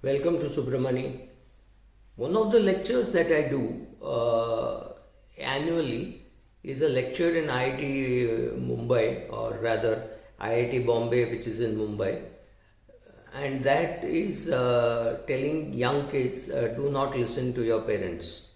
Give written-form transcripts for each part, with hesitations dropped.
Welcome to Subramani. One of the lectures that I do annually is a lecture in IIT Mumbai, or rather IIT Bombay, which is in Mumbai, and that is telling young kids do not listen to your parents.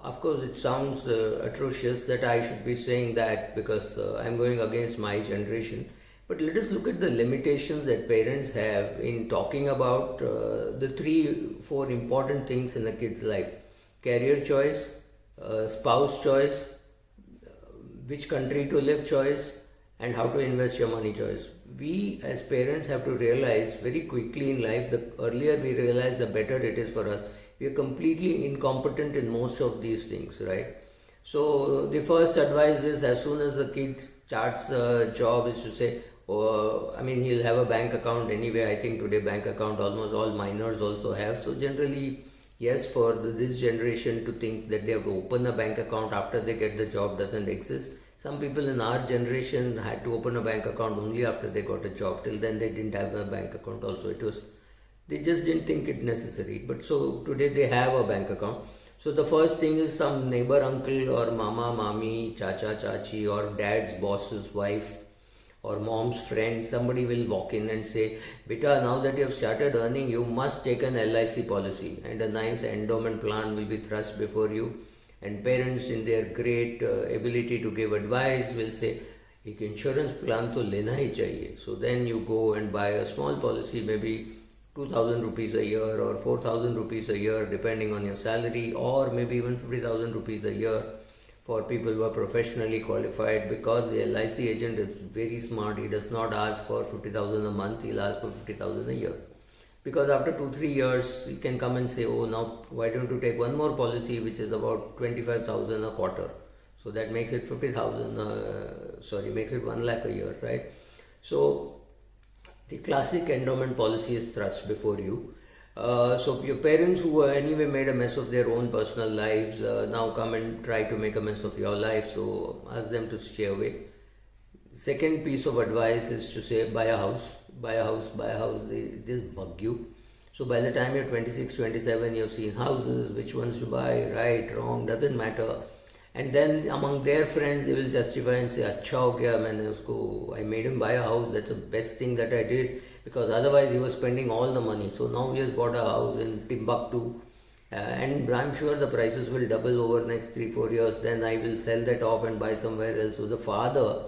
Of course, it sounds atrocious that I should be saying that because I'm going against my generation. But let us look at the limitations that parents have in talking about the three, four important things in a kid's life: career choice, spouse choice, which country to live choice, and how to invest your money choice. We as parents have to realize very quickly in life, the earlier we realize, the better it is for us. We are completely incompetent in most of these things, right? So the first advice is, as soon as the kid starts a job, is to say, oh, I mean, he'll have a bank account anyway. I think today bank account almost all minors also have. So generally, yes, for this generation to think that they have to open a bank account after they get the job doesn't exist. Some people in our generation had to open a bank account only after they got a job. Till then, they didn't have a bank account also. It was, they just didn't think it necessary. But so today they have a bank account. So the first thing is some neighbor uncle or mama, mami, chacha, chachi, or dad's boss's wife or mom's friend, somebody will walk in and say, Beta, now that you have started earning, you must take an LIC policy, and a nice endowment plan will be thrust before you. And parents, in their great ability to give advice, will say, एक insurance plan तो लेना ही चाहिए. So then you go and buy a small policy, maybe 2,000 rupees a year or 4,000 rupees a year, depending on your salary, or maybe even 50,000 rupees a year for people who are professionally qualified, because the LIC agent is very smart. He does not ask for 50,000 a month, he'll ask for 50,000 a year. Because after 2-3 years, you can come and say, oh, now why don't you take one more policy which is about 25,000 a quarter. So that makes it 50,000, makes it 1 lakh a year, right? So the classic endowment policy is thrust before you. So your parents, who anyway made a mess of their own personal lives, now come and try to make a mess of your life. So ask them to stay away. Second piece of advice is to say, buy a house, buy a house, buy a house. They just bug you. So by the time you're 26, 27, you've seen houses, which ones to buy, right, wrong, doesn't matter. And then among their friends, they will justify and say, अच्छा हो गया मैंने उसको, I made him buy a house, that's the best thing that I did, because otherwise he was spending all the money. So now he has bought a house in Timbuktu, and I'm sure the prices will double over next 3-4 years. Then I will sell that off and buy somewhere else. So the father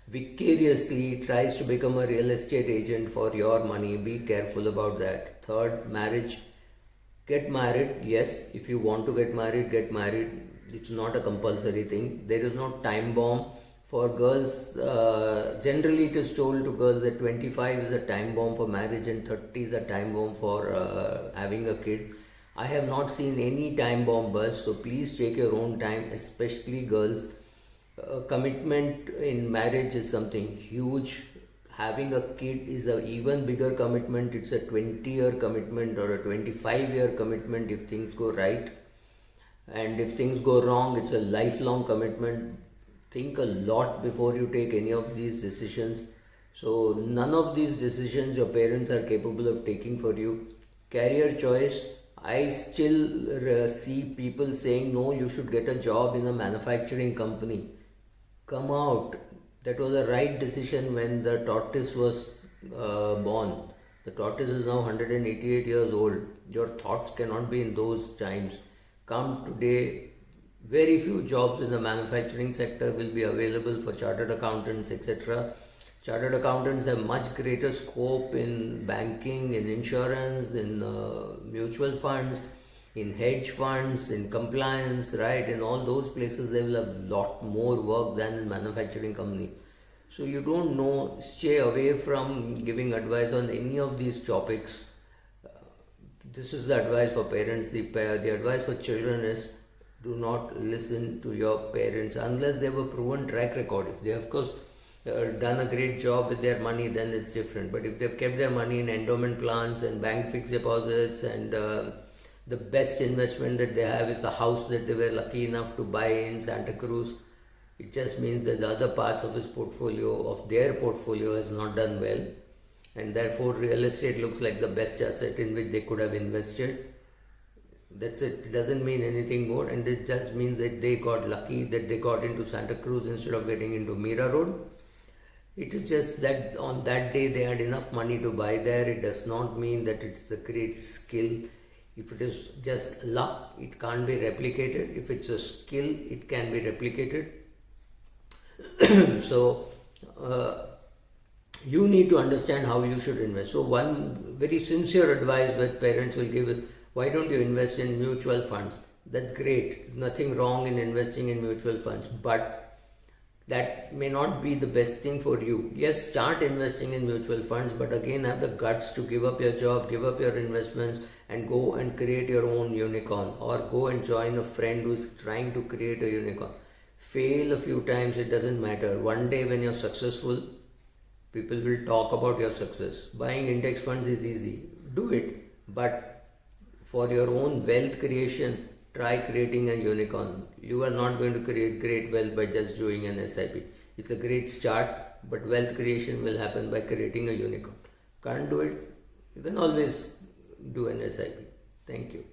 vicariously tries to become a real estate agent for your money. Be careful about that. Third, marriage. Get married. Yes, if you want to get married, get married. It's not a compulsory thing. There is no time bomb for girls. Generally, it is told to girls that 25 is a time bomb for marriage and 30 is a time bomb for having a kid. I have not seen any time bomb burst, so please take your own time, especially girls. Commitment in marriage is something huge. Having a kid is an even bigger commitment. It's a 20-year commitment or a 25-year commitment if things go right. And if things go wrong, it's a lifelong commitment. Think a lot before you take any of these decisions. So none of these decisions your parents are capable of taking for you. Career choice. I still see people saying, no, you should get a job in a manufacturing company. Come out. That was the right decision when the tortoise was born. The tortoise is now 188 years old. Your thoughts cannot be in those times. Come today, very few jobs in the manufacturing sector will be available for chartered accountants, etc. Chartered accountants have much greater scope in banking, in insurance, in mutual funds, in hedge funds, in compliance, right? In all those places, they will have lot more work than in manufacturing company. So you don't know, stay away from giving advice on any of these topics. This is the advice for parents. The advice for children is, do not listen to your parents unless they have a proven track record. If they have, of course, done a great job with their money, then it's different. But if they've kept their money in endowment plans and bank fixed deposits, and the best investment that they have is a house that they were lucky enough to buy in Santa Cruz, it just means that the other parts of his portfolio, of their portfolio, has not done well. and therefore real estate looks like the best asset in which they could have invested. That's it. It doesn't mean anything more, and it just means that they got lucky that they got into Santa Cruz instead of getting into Mira Road. It is just that on that day they had enough money to buy there. It does not mean that it's a great skill. If it is just luck, it can't be replicated. If it's a skill, it can be replicated. So, you need to understand how you should invest. So, one very sincere advice that parents will give is, why don't you invest in mutual funds? That's great. Nothing wrong in investing in mutual funds, but that may not be the best thing for you. Yes, start investing in mutual funds, but again have the guts to give up your job, give up your investments, and go and create your own unicorn, or go and join a friend who is trying to create a unicorn. Fail a few times, it doesn't matter. One day when you're successful, people will talk about your success. Buying index funds is easy, do it, but for your own wealth creation, try creating a unicorn. You are not going to create great wealth by just doing an SIP. It's a great start, but wealth creation will happen by creating a unicorn. Can't do it? You can always do an SIP. Thank you.